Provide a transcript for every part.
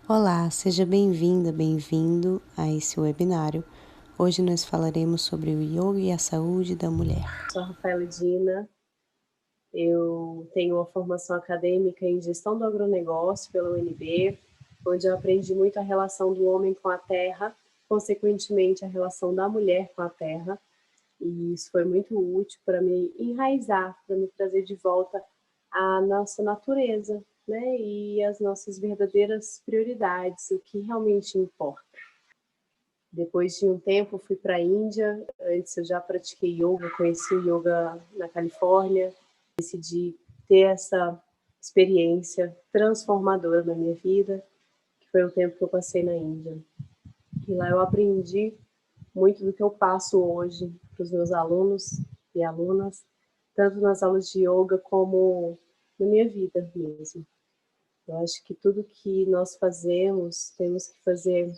Olá, seja bem-vinda, bem-vindo a esse webinário. Hoje nós falaremos sobre o yoga e a saúde da mulher. Sou a Rafaela Dina, eu tenho uma formação acadêmica em gestão do agronegócio pela UNB, onde eu aprendi muito a relação do homem com a terra, consequentemente a relação da mulher com a terra, e isso foi muito útil para me enraizar, para me trazer de volta a nossa natureza, né, e as nossas verdadeiras prioridades, o que realmente importa. Depois de um tempo, fui para a Índia. Antes eu já pratiquei yoga, conheci o yoga na Califórnia. Decidi ter essa experiência transformadora na minha vida, que foi o tempo que eu passei na Índia. E lá eu aprendi muito do que eu passo hoje para os meus alunos e alunas, tanto nas aulas de yoga como na minha vida mesmo. Eu acho que tudo que nós fazemos, temos que fazer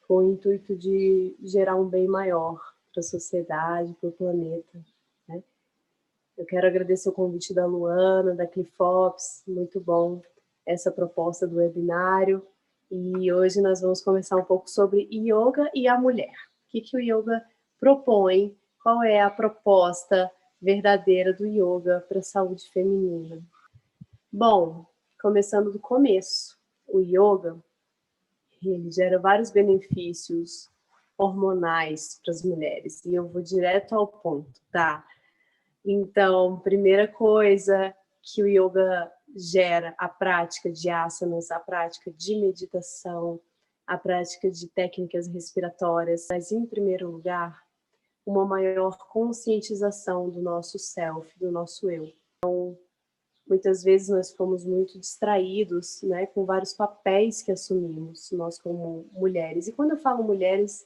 com o intuito de gerar um bem maior para a sociedade, para o planeta, né? Eu quero agradecer o convite da Luana, da Clifops, muito bom essa proposta do webinário. E hoje nós vamos conversar um pouco sobre yoga e a mulher. O que o yoga propõe? Qual é a proposta verdadeira do yoga para a saúde feminina? Bom, começando do começo, o yoga ele gera vários benefícios hormonais para as mulheres. E eu vou direto ao ponto, tá? Então, primeira coisa que o yoga gera, a prática de asanas, a prática de meditação, a prática de técnicas respiratórias, mas em primeiro lugar, uma maior conscientização do nosso self, do nosso eu. Então, muitas vezes nós ficamos muito distraídos, né, com vários papéis que assumimos, nós como mulheres. E quando eu falo mulheres,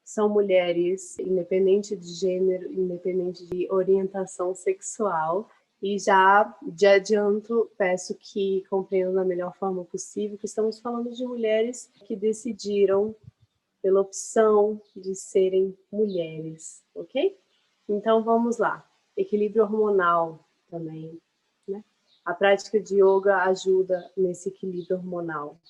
são mulheres independente de gênero, independente de orientação sexual. E já de adianto, peço que compreendam da melhor forma possível que estamos falando de mulheres que decidiram pela opção de serem mulheres, ok? Então vamos lá. Equilíbrio hormonal também, né? A prática de yoga ajuda nesse equilíbrio hormonal.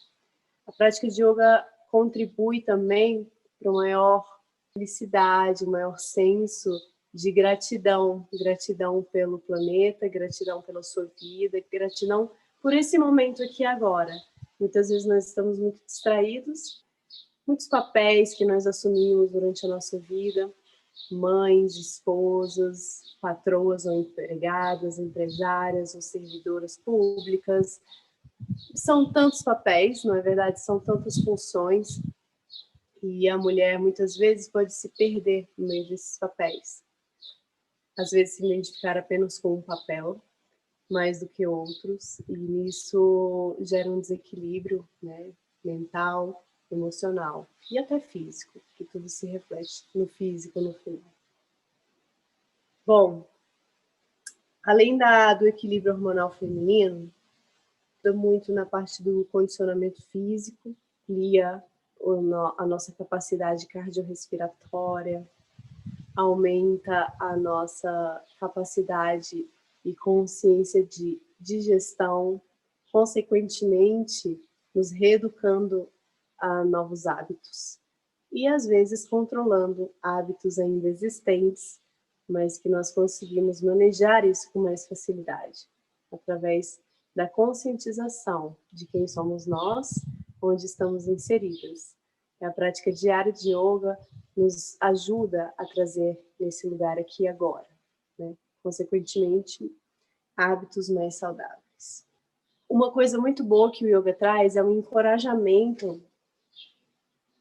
A prática de yoga contribui também para uma maior felicidade, um maior senso de gratidão, gratidão pelo planeta, gratidão pela sua vida, gratidão por esse momento aqui e agora. Muitas vezes nós estamos muito distraídos, muitos papéis que nós assumimos durante a nossa vida, mães, esposas, patroas ou empregadas, empresárias ou servidoras públicas. São tantos papéis, não é verdade? São tantas funções e a mulher muitas vezes pode se perder no meio desses papéis. Às vezes se identificar apenas com um papel, mais do que outros, e nisso gera um desequilíbrio, né, mental, emocional e até físico, que tudo se reflete no físico no final. Bom, além do equilíbrio hormonal feminino, muito na parte do condicionamento físico, cria a nossa capacidade cardiorrespiratória, aumenta a nossa capacidade e consciência de digestão, consequentemente, nos reeducando a novos hábitos. E, às vezes, controlando hábitos ainda existentes, mas que nós conseguimos manejar isso com mais facilidade, através da conscientização de quem somos nós, onde estamos inseridos. A prática diária de yoga nos ajuda a trazer nesse lugar aqui e agora, né? Consequentemente, hábitos mais saudáveis. Uma coisa muito boa que o yoga traz é um encorajamento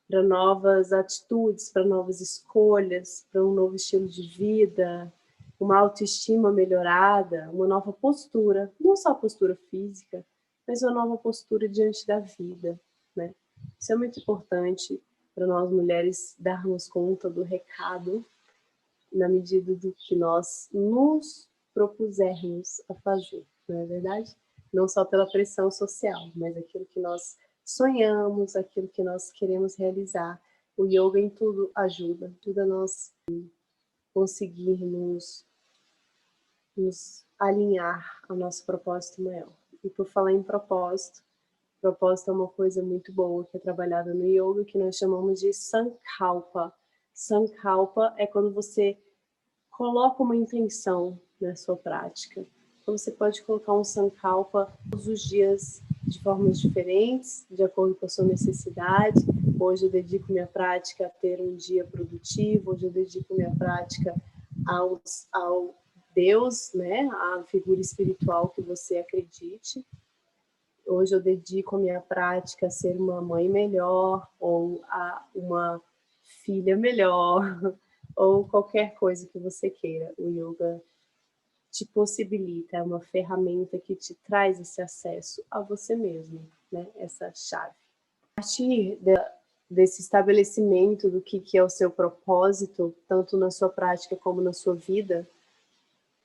para novas atitudes, para novas escolhas, para um novo estilo de vida, uma autoestima melhorada, uma nova postura, não só postura física, mas uma nova postura diante da vida, né? Isso é muito importante para nós mulheres darmos conta do recado na medida do que nós nos propusermos a fazer, não é verdade? Não só pela pressão social, mas aquilo que nós sonhamos, aquilo que nós queremos realizar. O yoga em tudo ajuda nós conseguirmos nos alinhar ao nosso propósito maior. E por falar em propósito, Propósito é uma coisa muito boa que é trabalhada no yoga, que nós chamamos de sankalpa. Sankalpa é quando você coloca uma intenção na sua prática. Então, você pode colocar um sankalpa todos os dias de formas diferentes, de acordo com a sua necessidade. Hoje eu dedico minha prática a ter um dia produtivo, hoje eu dedico minha prática ao Deus, né, à figura espiritual que você acredite. Hoje eu dedico a minha prática a ser uma mãe melhor, ou a uma filha melhor, ou qualquer coisa que você queira. O yoga te possibilita, é uma ferramenta que te traz esse acesso a você mesmo, né? Essa chave. A partir desse estabelecimento do que é o seu propósito, tanto na sua prática como na sua vida,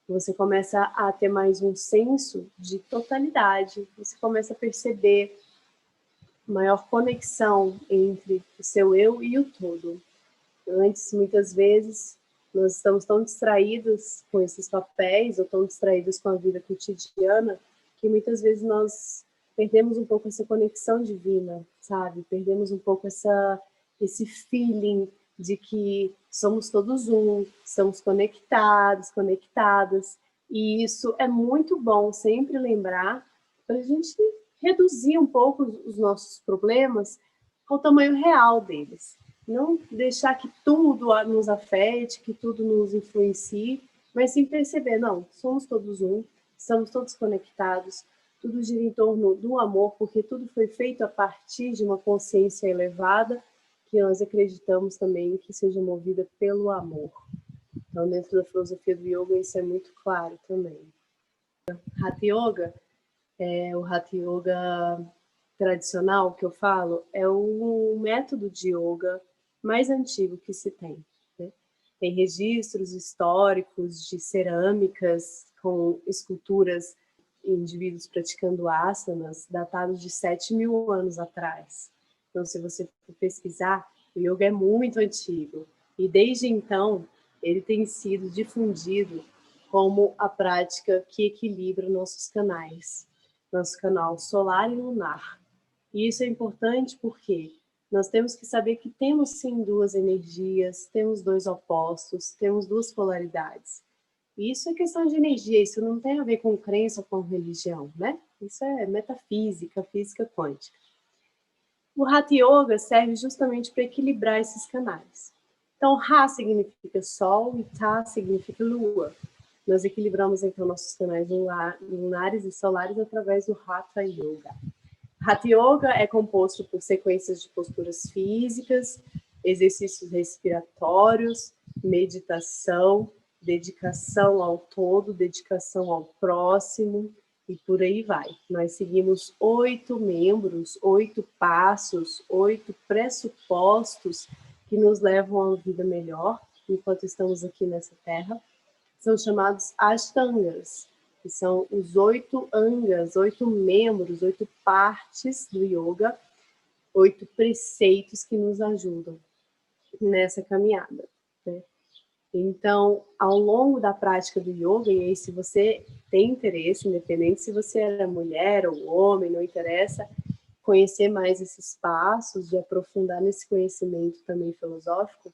você começa a ter mais um senso de totalidade, você começa a perceber maior conexão entre o seu eu e o todo. Antes, muitas vezes, nós estamos tão distraídos com esses papéis, ou tão distraídos com a vida cotidiana, que muitas vezes nós perdemos um pouco essa conexão divina, sabe? Perdemos um pouco esse feeling de que somos todos um, estamos conectados, conectadas, e isso é muito bom sempre lembrar para a gente reduzir um pouco os nossos problemas ao tamanho real deles. Não deixar que tudo nos afete, que tudo nos influencie, mas sim perceber, não, somos todos um, estamos todos conectados, tudo gira em torno do amor, porque tudo foi feito a partir de uma consciência elevada, que nós acreditamos também que seja movida pelo amor. Então, dentro da filosofia do yoga, isso é muito claro também. Hatha Yoga, o Hatha Yoga tradicional que eu falo, é o método de yoga mais antigo que se tem. Né? Tem registros históricos de cerâmicas com esculturas de indivíduos praticando asanas datados de 7.000 anos atrás. Então, se você for pesquisar, o yoga é muito antigo. E desde então, ele tem sido difundido como a prática que equilibra nossos canais. Nosso canal solar e lunar. E isso é importante porque nós temos que saber que temos sim duas energias, temos dois opostos, temos duas polaridades. E isso é questão de energia, isso não tem a ver com crença ou com religião, né? Isso é metafísica, física quântica. O Hatha Yoga serve justamente para equilibrar esses canais. Então, Ra significa Sol e Ta significa Lua. Nós equilibramos então nossos canais lunares e solares através do Hatha Yoga. Hatha Yoga é composto por sequências de posturas físicas, exercícios respiratórios, meditação, dedicação ao todo, dedicação ao próximo e por aí vai. Nós seguimos 8 membros, 8 passos, 8 pressupostos que nos levam a uma vida melhor enquanto estamos aqui nessa terra. São chamados Ashtangas, que são os 8 angas, 8 membros, 8 partes do yoga, 8 preceitos que nos ajudam nessa caminhada. Né? Então, ao longo da prática do yoga, e aí se você tem interesse, independente se você era mulher ou homem, não interessa, conhecer mais esses passos, de aprofundar nesse conhecimento também filosófico,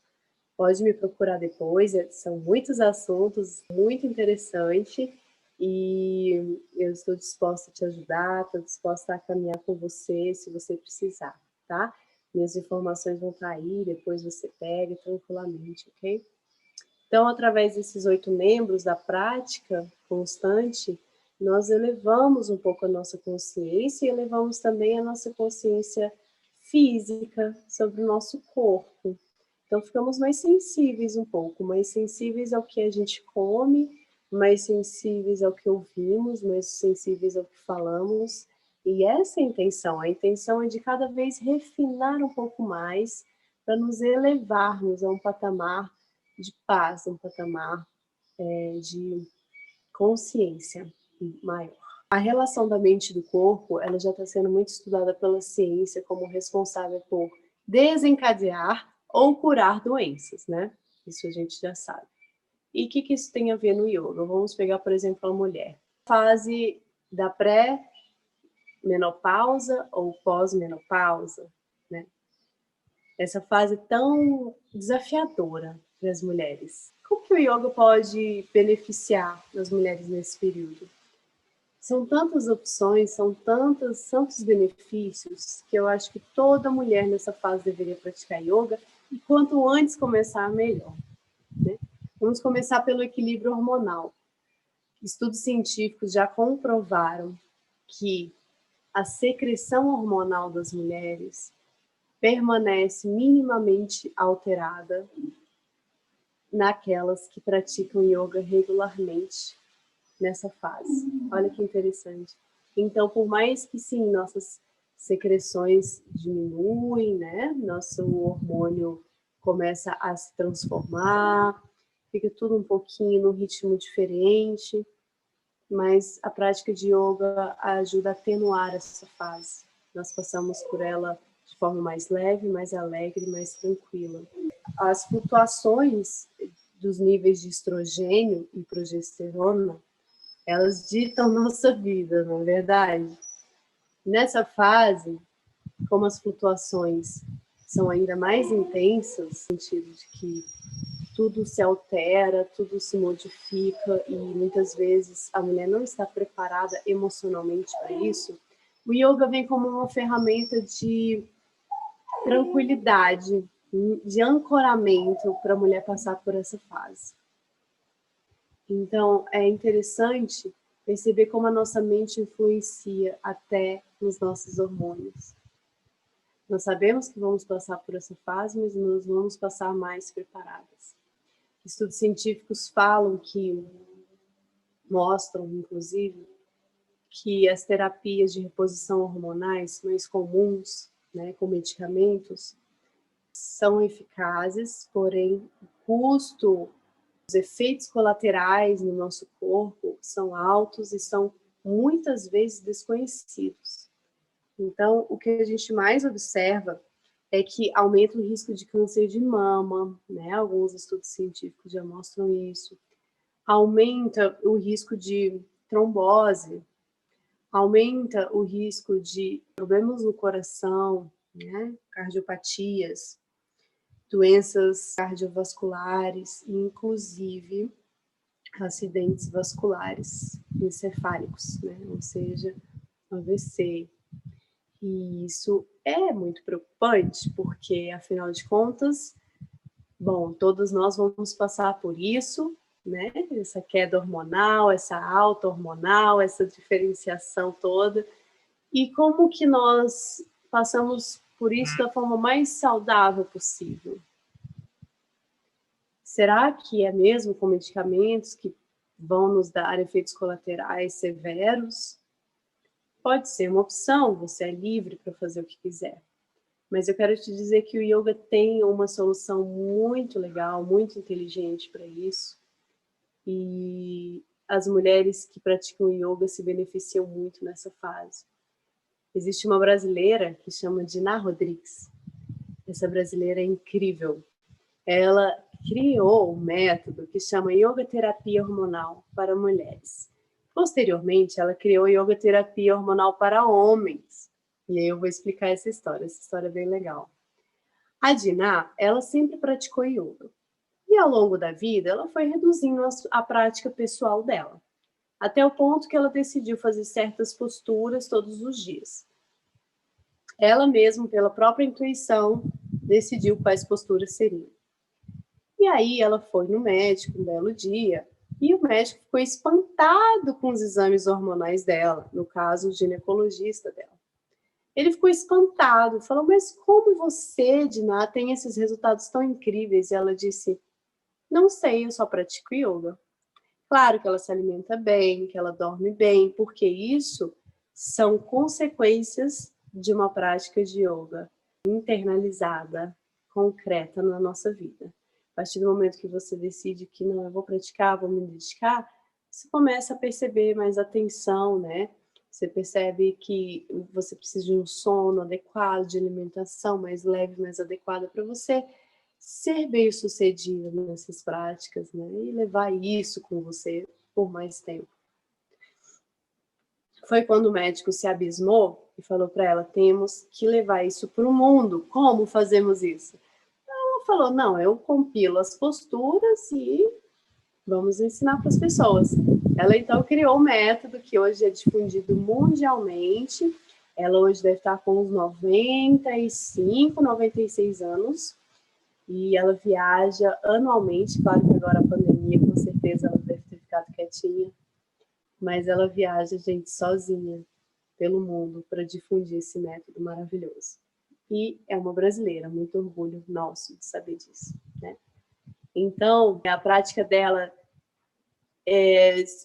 pode me procurar depois, são muitos assuntos, muito interessante, e eu estou disposta a te ajudar, estou disposta a caminhar com você, se você precisar, tá? Minhas informações vão estar aí, depois você pega tranquilamente, ok? Então, através desses 8 membros da prática constante, nós elevamos um pouco a nossa consciência e elevamos também a nossa consciência física sobre o nosso corpo. Então, ficamos mais sensíveis um pouco, mais sensíveis ao que a gente come, mais sensíveis ao que ouvimos, mais sensíveis ao que falamos. E essa é a intenção é de cada vez refinar um pouco mais para nos elevarmos a um patamar de paz, um patamar de consciência maior. A relação da mente e do corpo, ela já está sendo muito estudada pela ciência como responsável por desencadear ou curar doenças, né? Isso a gente já sabe. E o que isso tem a ver no yoga? Vamos pegar, por exemplo, a mulher. Fase da menopausa ou pós-menopausa, né? Essa fase tão desafiadora para as mulheres. Como que o yoga pode beneficiar as mulheres nesse período? São tantas opções, são tantos benefícios que eu acho que toda mulher nessa fase deveria praticar yoga e quanto antes começar, melhor. Né? Vamos começar pelo equilíbrio hormonal. Estudos científicos já comprovaram que a secreção hormonal das mulheres permanece minimamente alterada naquelas que praticam yoga regularmente nessa fase. Olha que interessante. Então, por mais que sim, nossas secreções diminuem, né? Nosso hormônio começa a se transformar, fica tudo um pouquinho num ritmo diferente, mas a prática de yoga ajuda a atenuar essa fase. Nós passamos por ela de forma mais leve, mais alegre, mais tranquila. As flutuações dos níveis de estrogênio e progesterona, elas ditam nossa vida, não é verdade? Nessa fase, como as flutuações são ainda mais intensas, no sentido de que tudo se altera, tudo se modifica e muitas vezes a mulher não está preparada emocionalmente para isso, o yoga vem como uma ferramenta de tranquilidade, de ancoramento para a mulher passar por essa fase. Então, é interessante perceber como a nossa mente influencia até nos nossos hormônios. Nós sabemos que vamos passar por essa fase, mas nós vamos passar mais preparadas. Estudos científicos falam que, mostram, inclusive, que as terapias de reposição hormonais mais comuns, né, com medicamentos, são eficazes, porém o custo, os efeitos colaterais no nosso corpo são altos e são muitas vezes desconhecidos. Então, o que a gente mais observa é que aumenta o risco de câncer de mama, né? Alguns estudos científicos já mostram isso. Aumenta o risco de trombose, aumenta o risco de problemas no coração, né? Cardiopatias, doenças cardiovasculares, inclusive acidentes vasculares encefálicos, né? Ou seja, AVC. E isso é muito preocupante, porque, afinal de contas, bom, todos nós vamos passar por isso, né? Essa queda hormonal, essa alta hormonal, essa diferenciação toda. E como que nós passamos por isso da forma mais saudável possível? Será que é mesmo com medicamentos que vão nos dar efeitos colaterais severos? Pode ser uma opção, você é livre para fazer o que quiser. Mas eu quero te dizer que o yoga tem uma solução muito legal, muito inteligente para isso. E as mulheres que praticam yoga se beneficiam muito nessa fase. Existe uma brasileira que chama Diná Rodrigues. Essa brasileira é incrível. Ela criou um método que chama Yoga Terapia Hormonal para mulheres. Posteriormente, ela criou Yoga Terapia Hormonal para homens. E aí eu vou explicar essa história é bem legal. A Diná, ela sempre praticou yoga. E ao longo da vida, ela foi reduzindo a prática pessoal dela, até o ponto que ela decidiu fazer certas posturas todos os dias. Ela mesma, pela própria intuição, decidiu quais posturas seriam. E aí ela foi no médico um belo dia, e o médico ficou espantado com os exames hormonais dela, no caso, o ginecologista dela. Ele ficou espantado, falou, mas como você, Diná, tem esses resultados tão incríveis? E ela disse, não sei, eu só pratico yoga. Claro que ela se alimenta bem, que ela dorme bem, porque isso são consequências de uma prática de yoga internalizada, concreta na nossa vida. A partir do momento que você decide que não, eu vou praticar, vou me dedicar, você começa a perceber mais atenção, né? Você percebe que você precisa de um sono adequado, de alimentação mais leve, mais adequada para você ser bem-sucedido nessas práticas, né? E levar isso com você por mais tempo. Foi quando o médico se abismou e falou para ela, temos que levar isso para o mundo. Como fazemos isso? Ela falou, não, eu compilo as posturas e vamos ensinar para as pessoas. Ela então criou um método que hoje é difundido mundialmente. Ela hoje deve estar com uns 95, 96 anos. E ela viaja anualmente. Claro que agora a pandemia, com certeza, ela deve ter ficado quietinha. Mas ela viaja, gente, sozinha pelo mundo para difundir esse método maravilhoso. E é uma brasileira, muito orgulho nosso de saber disso, né? Então, a prática dela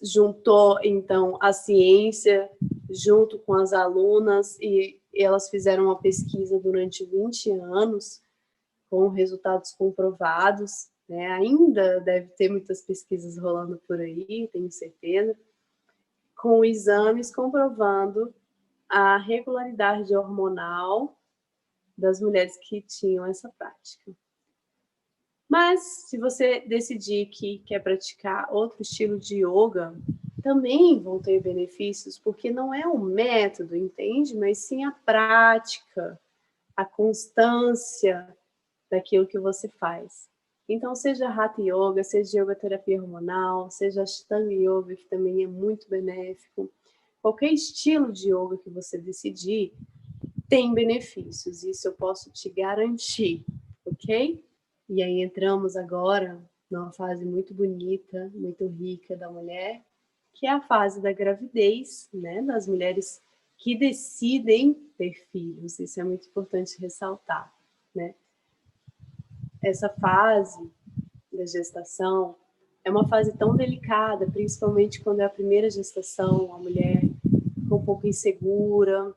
juntou, então, a ciência junto com as alunas e elas fizeram uma pesquisa durante 20 anos com resultados comprovados, né? Ainda deve ter muitas pesquisas rolando por aí, tenho certeza, com exames comprovando a regularidade hormonal das mulheres que tinham essa prática. Mas, se você decidir que quer praticar outro estilo de yoga, também vão ter benefícios, porque não é um método, entende? Mas sim a prática, a constância daquilo que você faz. Então, seja Hatha Yoga, seja Yoga Terapia Hormonal, seja Ashtanga Yoga, que também é muito benéfico. Qualquer estilo de yoga que você decidir tem benefícios, isso eu posso te garantir, ok? E aí entramos agora numa fase muito bonita, muito rica da mulher, que é a fase da gravidez, né? Das mulheres que decidem ter filhos. Isso é muito importante ressaltar, né? Essa fase da gestação é uma fase tão delicada, principalmente quando é a primeira gestação, a mulher fica um pouco insegura,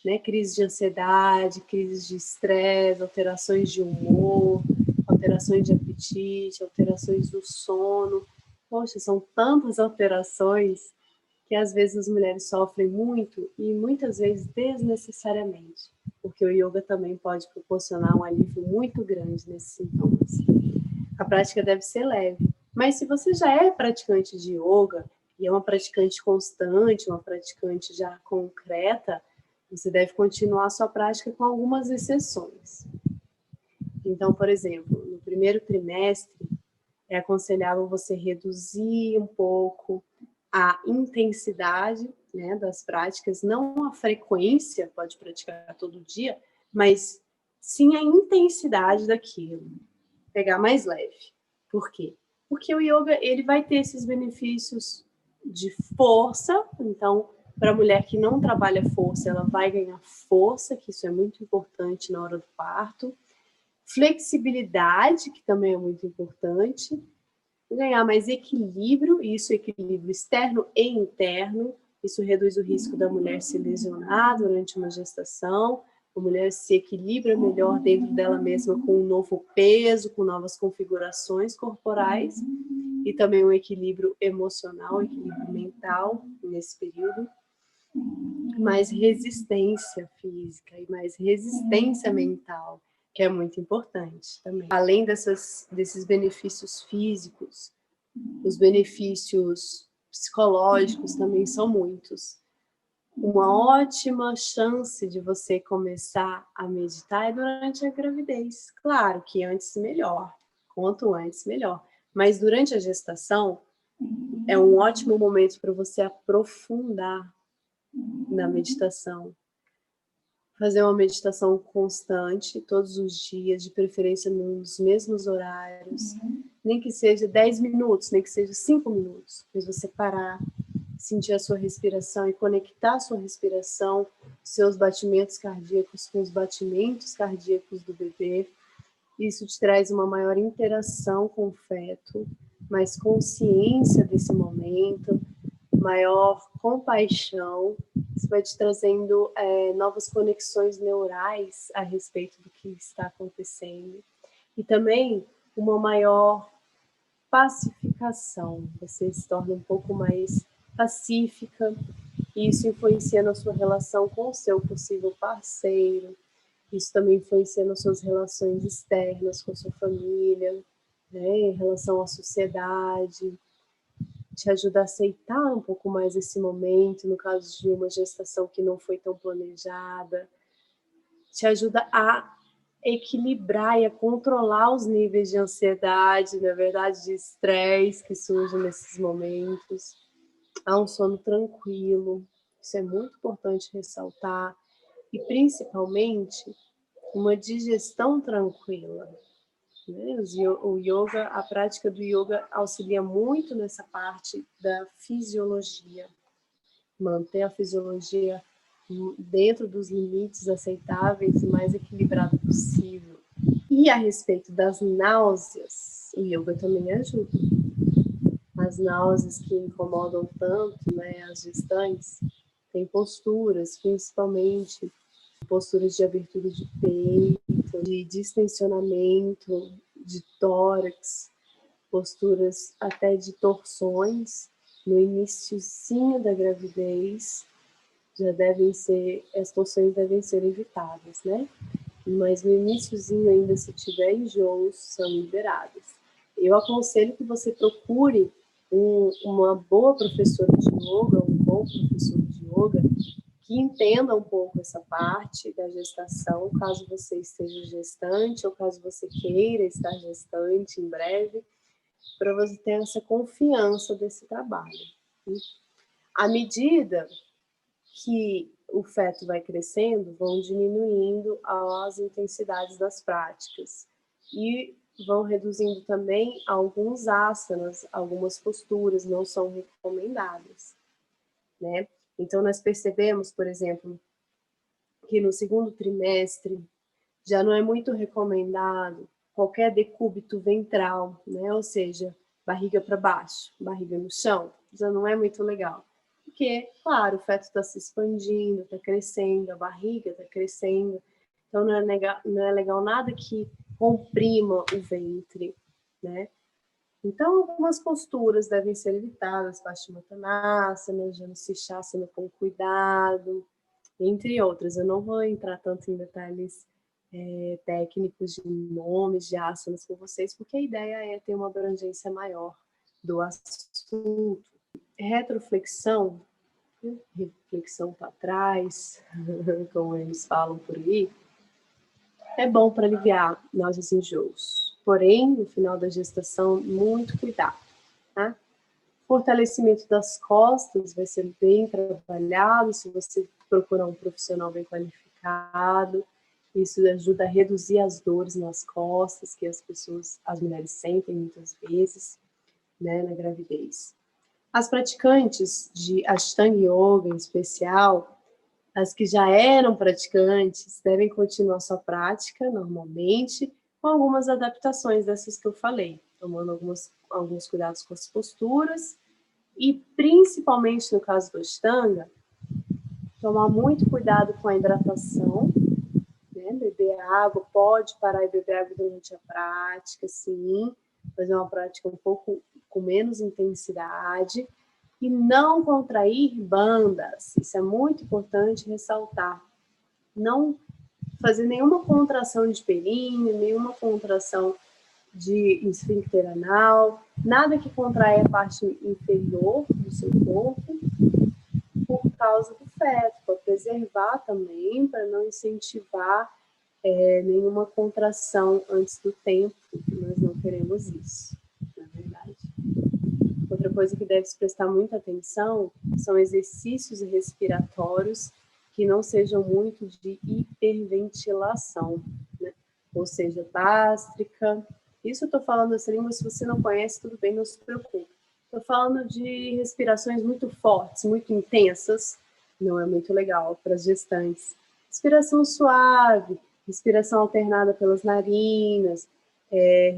né? Crise de ansiedade, crises de estresse, alterações de humor, alterações de apetite, alterações do sono. Poxa, são tantas alterações que às vezes as mulheres sofrem muito e muitas vezes desnecessariamente, porque o yoga também pode proporcionar um alívio muito grande nesses sintomas. A prática deve ser leve, mas se você já é praticante de yoga e é uma praticante constante, uma praticante já concreta, você deve continuar a sua prática com algumas exceções. Então, por exemplo, no primeiro trimestre, é aconselhável você reduzir um pouco a intensidade, né, das práticas, não a frequência, pode praticar todo dia, mas sim a intensidade daquilo. Pegar mais leve. Por quê? Porque o yoga ele vai ter esses benefícios de força, então para a mulher que não trabalha força, ela vai ganhar força, que isso é muito importante na hora do parto. Flexibilidade, que também é muito importante. Ganhar mais equilíbrio, isso equilíbrio externo e interno. Isso reduz o risco da mulher se lesionar durante uma gestação. A mulher se equilibra melhor dentro dela mesma com um novo peso, com novas configurações corporais. E também um equilíbrio emocional, um equilíbrio mental nesse período. Mais resistência física e mais resistência mental, que é muito importante também. Além desses benefícios físicos, os benefícios psicológicos também são muitos. Uma ótima chance de você começar a meditar é durante a gravidez. Claro que antes melhor, quanto antes melhor. Mas durante a gestação é um ótimo momento para você aprofundar na meditação. Fazer uma meditação constante, todos os dias, de preferência nos mesmos horários. Nem que seja 10 minutos, nem que seja 5 minutos. Mas você parar, sentir a sua respiração e conectar a sua respiração, seus batimentos cardíacos com os batimentos cardíacos do bebê. Isso te traz uma maior interação com o feto, mais consciência desse momento, maior compaixão. Isso vai te trazendo novas conexões neurais a respeito do que está acontecendo. E também uma maior pacificação. Você se torna um pouco mais pacífica, e isso influencia na sua relação com o seu possível parceiro. Isso também influencia nas suas relações externas com a sua família, né, em relação à sociedade. te ajuda a aceitar um pouco mais esse momento, no caso de uma gestação que não foi tão planejada, te ajuda a equilibrar e a controlar os níveis de ansiedade, na verdade, de estresse que surgem nesses momentos. Há um sono tranquilo, isso é muito importante ressaltar, e principalmente uma digestão tranquila. Né? O yoga, a prática do yoga auxilia muito nessa parte da fisiologia, manter a fisiologia dentro dos limites aceitáveis e mais equilibrado possível. E a respeito das náuseas, o yoga também ajuda. As náuseas que incomodam tanto, né, as gestantes, tem posturas, principalmente posturas de abertura de peito, de distensionamento, de tórax, posturas até de torções no iniciozinho da gravidez, as torções devem ser evitadas, né? Mas no iniciozinho ainda, se tiver enjoos, são liberadas. Eu aconselho que você procure uma boa professora de yoga, um bom professor de yoga, que entenda um pouco essa parte da gestação, caso você esteja gestante ou caso você queira estar gestante em breve, para você ter essa confiança desse trabalho. À medida que o feto vai crescendo, vão diminuindo as intensidades das práticas e vão reduzindo também alguns asanas, algumas posturas não são recomendadas, né? Então, nós percebemos, por exemplo, que no segundo trimestre já não é muito recomendado qualquer decúbito ventral, né? Ou seja, barriga para baixo, barriga no chão, já não é muito legal. Porque, claro, o feto está se expandindo, está crescendo, a barriga está crescendo, então não é legal nada que comprima o ventre, né? Então, algumas posturas devem ser evitadas, Paschimottanasana, Janusirsasana com cuidado, entre outras. Eu não vou entrar tanto em detalhes técnicos de nomes, de asanas com vocês, porque a ideia é ter uma abrangência maior do assunto. Retroflexão, reflexão para trás, como eles falam por aí, é bom para aliviar náuseas e enjoos. Porém, no final da gestação, muito cuidado, tá? Fortalecimento das costas vai ser bem trabalhado, se você procurar um profissional bem qualificado. Isso ajuda a reduzir as dores nas costas que as mulheres sentem muitas vezes, né, na gravidez. As praticantes de Ashtanga Yoga, em especial, as que já eram praticantes, devem continuar sua prática normalmente, com algumas adaptações dessas que eu falei, tomando alguns cuidados com as posturas e, principalmente no caso do Ashtanga, tomar muito cuidado com a hidratação, né? Beber água, pode parar e beber água durante a prática, sim, fazer uma prática um pouco com menos intensidade, e não contrair bandas. Isso é muito importante ressaltar. Não fazer nenhuma contração de períneo, nenhuma contração de esfíncter anal, nada que contraia a parte inferior do seu corpo, por causa do feto, para preservar também, para não incentivar nenhuma contração antes do tempo. Nós não queremos isso, na verdade. Outra coisa que deve se prestar muita atenção são exercícios respiratórios que não sejam muito de hiperventilação, né? Ou seja, bástrica. Isso eu estou falando essa língua, se você não conhece, tudo bem, não se preocupe. Estou falando de respirações muito fortes, muito intensas, não é muito legal para as gestantes. Respiração suave, respiração alternada pelas narinas,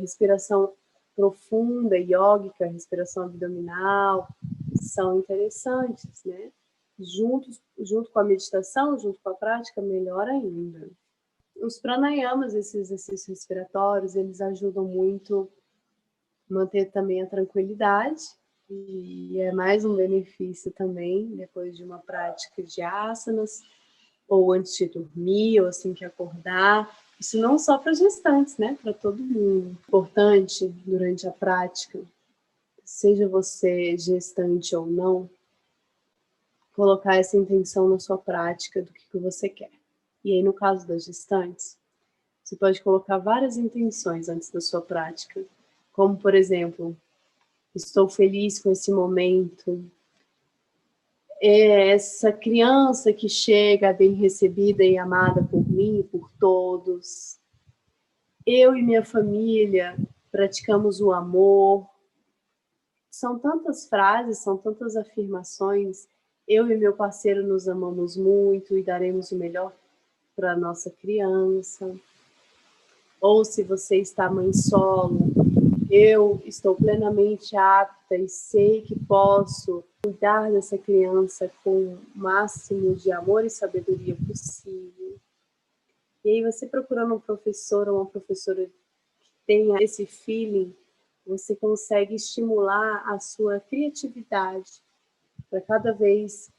respiração profunda, iógica, respiração abdominal, são interessantes, né? Junto com a meditação, junto com a prática, melhor ainda. Os pranayamas, esses exercícios respiratórios, eles ajudam muito a manter também a tranquilidade, e é mais um benefício também, depois de uma prática de asanas, ou antes de dormir, ou assim que acordar. Isso não só para gestantes, né? Para todo mundo. Importante, durante a prática, seja você gestante ou não, colocar essa intenção na sua prática do que você quer. E aí, no caso das gestantes, você pode colocar várias intenções antes da sua prática, como, por exemplo, estou feliz com esse momento, essa criança que chega bem recebida e amada por mim e por todos, eu e minha família praticamos o amor. São tantas frases, são tantas afirmações. Eu e meu parceiro nos amamos muito e daremos o melhor para a nossa criança. Ou se você está mãe solo, eu estou plenamente apta e sei que posso cuidar dessa criança com o máximo de amor e sabedoria possível. E aí você procurando um professor ou uma professora que tenha esse feeling, você consegue estimular a sua criatividade para cada vez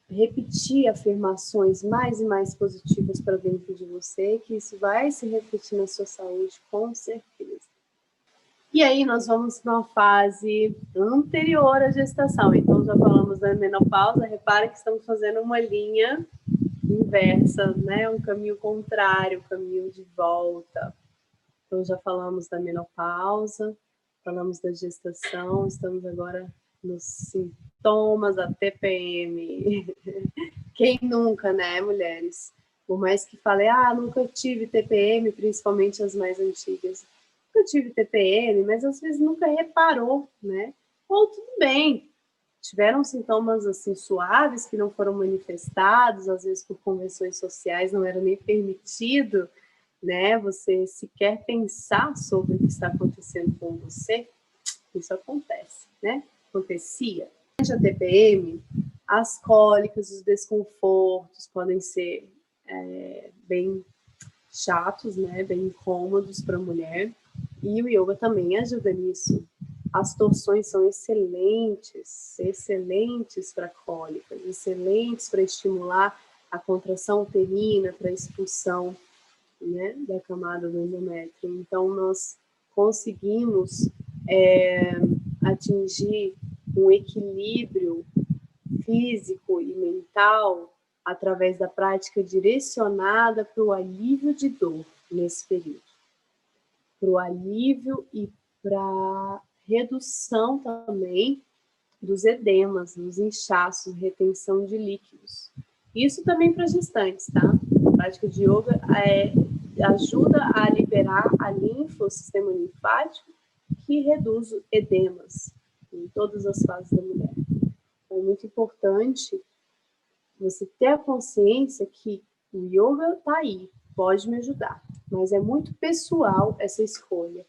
repetir afirmações mais e mais positivas para dentro de você, que isso vai se refletir na sua saúde, com certeza. E aí nós vamos para uma fase anterior à gestação. Então já falamos da menopausa, repara que estamos fazendo uma linha inversa, né? Um caminho contrário, um caminho de volta. Então já falamos da menopausa, falamos da gestação, estamos agora nos sintomas da TPM. Quem nunca, né, mulheres? Por mais que fale, nunca tive TPM, principalmente as mais antigas. Nunca tive TPM, mas às vezes nunca reparou, né? Ou tudo bem, tiveram sintomas assim suaves que não foram manifestados, às vezes por convenções sociais não era nem permitido, né? Você sequer pensar sobre o que está acontecendo com você. Isso acontece, né? Acontecia. Durante a TPM, as cólicas, os desconfortos podem ser bem chatos, né? Bem incômodos para a mulher. E o yoga também ajuda nisso. As torções são excelentes, excelentes para cólicas, excelentes para estimular a contração uterina, para a expulsão, né, da camada do endométrio. Então, nós conseguimos atingir um equilíbrio físico e mental através da prática direcionada para o alívio de dor nesse período. Para o alívio e para a redução também dos edemas, dos inchaços, retenção de líquidos. Isso também para gestantes, tá? A prática de yoga ajuda a liberar a linfa, o sistema linfático, que reduz edemas em todas as fases da mulher. Então, é muito importante você ter a consciência que o yoga está aí, pode me ajudar, mas é muito pessoal essa escolha,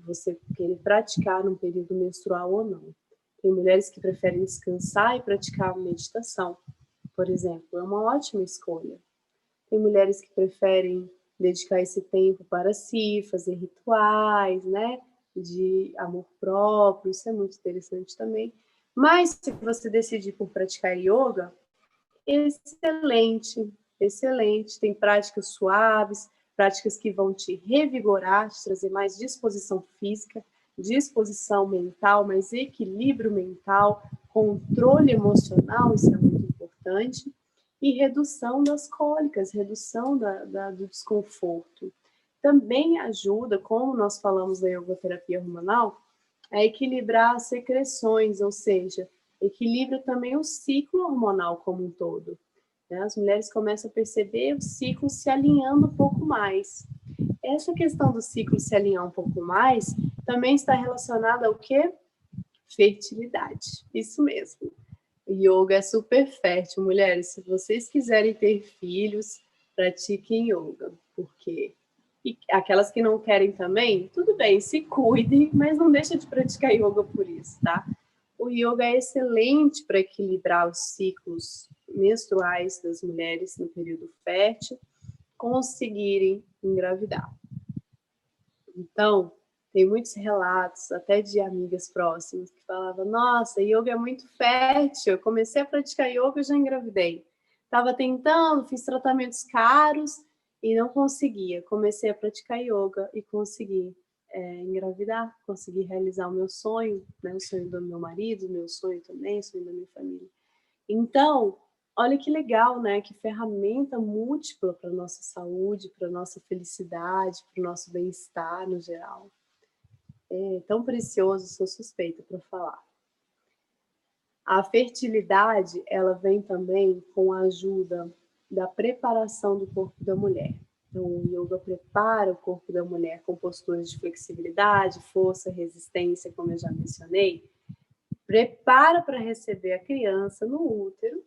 você querer praticar num período menstrual ou não. Tem mulheres que preferem descansar e praticar meditação, por exemplo, é uma ótima escolha. Tem mulheres que preferem dedicar esse tempo para si, fazer rituais, né, de amor próprio, isso é muito interessante também. Mas se você decidir por praticar yoga, excelente, excelente. Tem práticas suaves, práticas que vão te revigorar, te trazer mais disposição física, disposição mental, mais equilíbrio mental, controle emocional, isso é muito importante, e redução das cólicas, redução do desconforto. Também ajuda, como nós falamos da yogoterapia hormonal, a equilibrar as secreções, ou seja, equilibra também o ciclo hormonal como um todo. Né? As mulheres começam a perceber o ciclo se alinhando um pouco mais. Essa questão do ciclo se alinhar um pouco mais também está relacionada ao quê? Fertilidade. Isso mesmo. O yoga é super fértil, mulheres. Se vocês quiserem ter filhos, pratiquem yoga, porque e aquelas que não querem também, tudo bem, se cuidem, mas não deixa de praticar yoga por isso, tá? O yoga é excelente para equilibrar os ciclos menstruais das mulheres no período fértil, conseguirem engravidar. Então, tem muitos relatos, até de amigas próximas, que falavam, nossa, yoga é muito fértil, eu comecei a praticar yoga e já engravidei. Estava tentando, fiz tratamentos caros e não conseguia. Comecei a praticar yoga e consegui engravidar, conseguir realizar o meu sonho, né? O sonho do meu marido, o meu sonho também, o sonho da minha família. Então, olha que legal, né? Que ferramenta múltipla para nossa saúde, para nossa felicidade, para o nosso bem-estar no geral. É tão precioso, sou suspeita para falar. A fertilidade, ela vem também com a ajuda da preparação do corpo da mulher. Então, o yoga prepara o corpo da mulher com posturas de flexibilidade, força, resistência, como eu já mencionei. Prepara para receber a criança no útero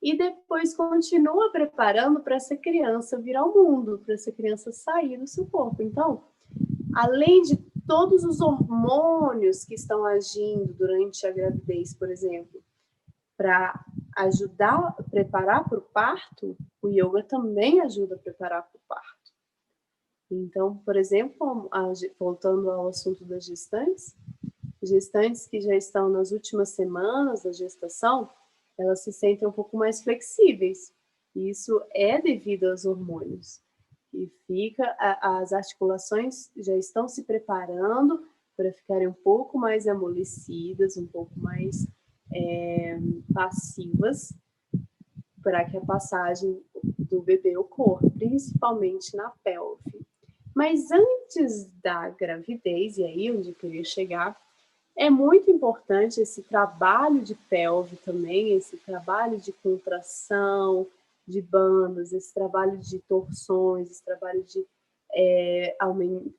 e depois continua preparando para essa criança vir ao mundo, para essa criança sair do seu corpo. Então, além de todos os hormônios que estão agindo durante a gravidez, por exemplo, para ajudar a preparar para o parto, o yoga também ajuda a preparar para o parto. Então, por exemplo, voltando ao assunto das gestantes que já estão nas últimas semanas da gestação, elas se sentem um pouco mais flexíveis. Isso é devido aos hormônios. E as articulações já estão se preparando para ficarem um pouco mais amolecidas, um pouco mais passivas, para que a passagem do bebê ocorra, principalmente na pelve. Mas antes da gravidez, e aí onde eu queria chegar, é muito importante esse trabalho de pelve também, esse trabalho de contração, de bandas, esse trabalho de torções, esse trabalho de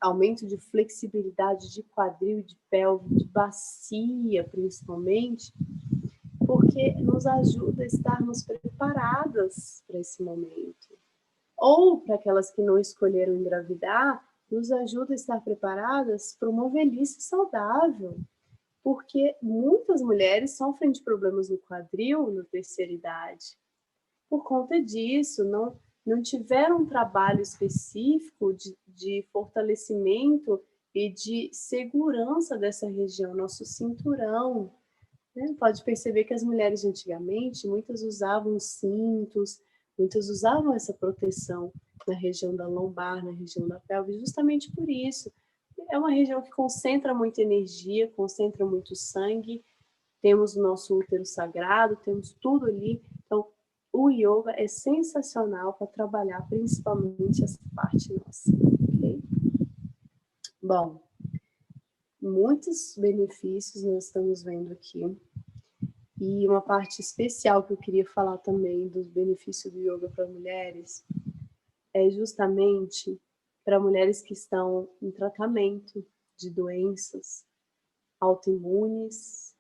aumento de flexibilidade de quadril, de pelve, de bacia, principalmente, porque nos ajuda a estarmos preparadas para esse momento. Ou para aquelas que não escolheram engravidar, nos ajuda a estar preparadas para uma velhice saudável, porque muitas mulheres sofrem de problemas no quadril na terceira idade. Por conta disso, não tiveram um trabalho específico de fortalecimento e de segurança dessa região, nosso cinturão. Né? Pode perceber que as mulheres de antigamente, muitas usavam cintos, muitas usavam essa proteção na região da lombar, na região da pelve, justamente por isso. É uma região que concentra muita energia, concentra muito sangue, temos o nosso útero sagrado, temos tudo ali. Então, o yoga é sensacional para trabalhar principalmente essa parte nossa, ok? Bom, muitos benefícios nós estamos vendo aqui. E uma parte especial que eu queria falar também dos benefícios do yoga para mulheres é justamente para mulheres que estão em tratamento de doenças autoimunes,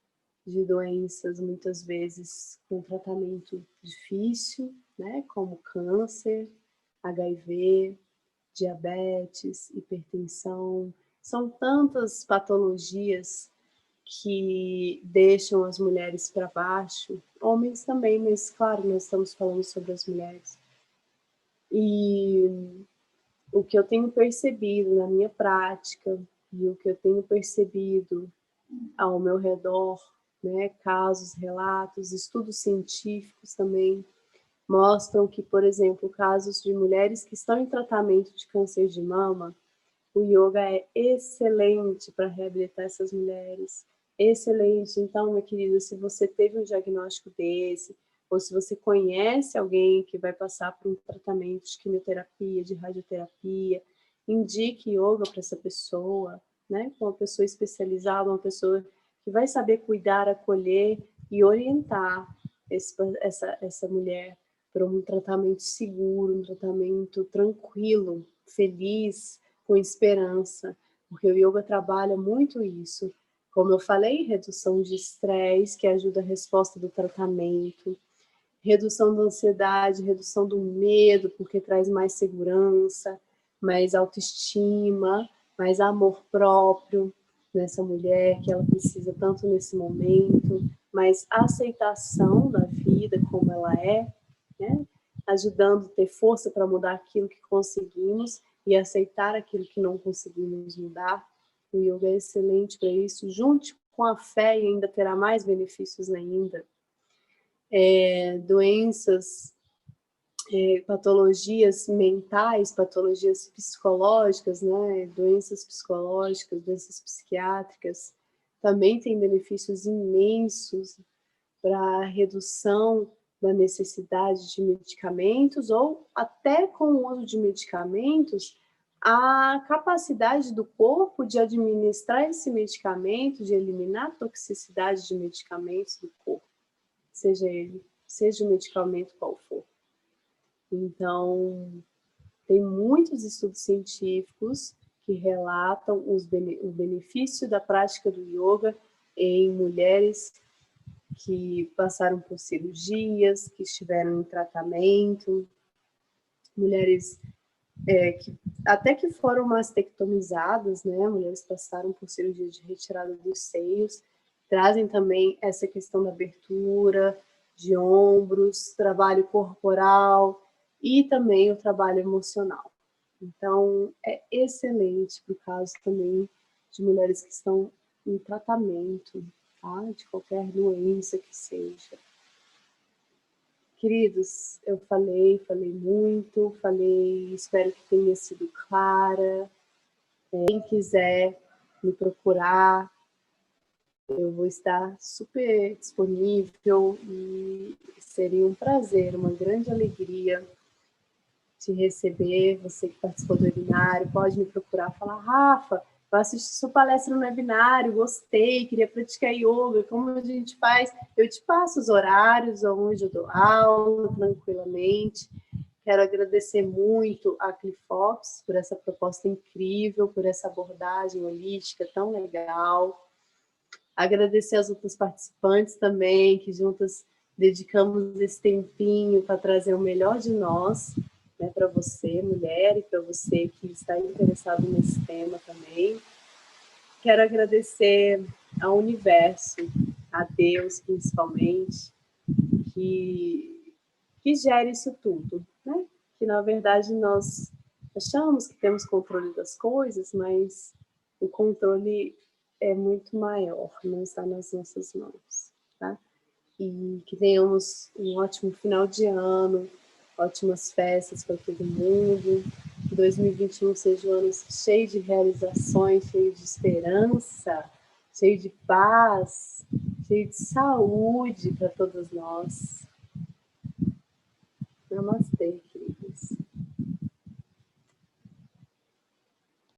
de doenças muitas vezes com tratamento difícil, né, como câncer, HIV, diabetes, hipertensão. São tantas patologias que deixam as mulheres para baixo, homens também, mas claro, nós estamos falando sobre as mulheres. E o que eu tenho percebido na minha prática e o que eu tenho percebido ao meu redor, né, casos, relatos, estudos científicos também mostram que, por exemplo, casos de mulheres que estão em tratamento de câncer de mama, o yoga é excelente para reabilitar essas mulheres. Excelente. Então, minha querida, se você teve um diagnóstico desse, ou se você conhece alguém que vai passar por um tratamento de quimioterapia, de radioterapia, indique yoga para essa pessoa, né? Uma pessoa especializada, uma pessoa que vai saber cuidar, acolher e orientar essa mulher para um tratamento seguro, um tratamento tranquilo, feliz, com esperança, porque o yoga trabalha muito isso. Como eu falei, redução de estresse, que ajuda a resposta do tratamento, redução da ansiedade, redução do medo, porque traz mais segurança, mais autoestima, mais amor próprio nessa mulher que ela precisa tanto nesse momento, mais aceitação da vida como ela é, né? Ajudando a ter força para mudar aquilo que conseguimos e aceitar aquilo que não conseguimos mudar. O yoga é excelente para isso, junto com a fé, e ainda terá mais benefícios ainda. Doenças patologias mentais, patologias psicológicas, né? Doenças psicológicas, doenças psiquiátricas, também tem benefícios imensos para a redução da necessidade de medicamentos, ou até com o uso de medicamentos, a capacidade do corpo de administrar esse medicamento, de eliminar a toxicidade de medicamentos do corpo, seja o medicamento qual for. Então, tem muitos estudos científicos que relatam o benefício da prática do yoga em mulheres que passaram por cirurgias, que estiveram em tratamento, mulheres até que foram mastectomizadas, né? Mulheres passaram por cirurgia de retirada dos seios, trazem também essa questão da abertura de ombros, trabalho corporal e também o trabalho emocional. Então, é excelente para o caso também de mulheres que estão em tratamento, tá? De qualquer doença que seja. Queridos, eu falei muito, espero que tenha sido clara. Quem quiser me procurar, eu vou estar super disponível e seria um prazer, uma grande alegria te receber. Você que participou do webinário, pode me procurar, falar: Rafa, eu assisti sua palestra no webinário, gostei, queria praticar yoga, como a gente faz? Eu te passo os horários onde eu dou aula, tranquilamente. Quero agradecer muito a Clifops por essa proposta incrível, por essa abordagem holística tão legal. Agradecer as outras participantes também, que juntas dedicamos esse tempinho para trazer o melhor de nós, né, para você, mulher, e para você que está interessado nesse tema também. Quero agradecer ao universo, a Deus principalmente, que gere isso tudo, né? Que na verdade nós achamos que temos controle das coisas, mas o controle é muito maior, não está nas nossas mãos, tá? E que tenhamos um ótimo final de ano, ótimas festas para todo mundo. Que 2021 seja um ano cheio de realizações, cheio de esperança, cheio de paz, cheio de saúde para todos nós. Namastê, queridos.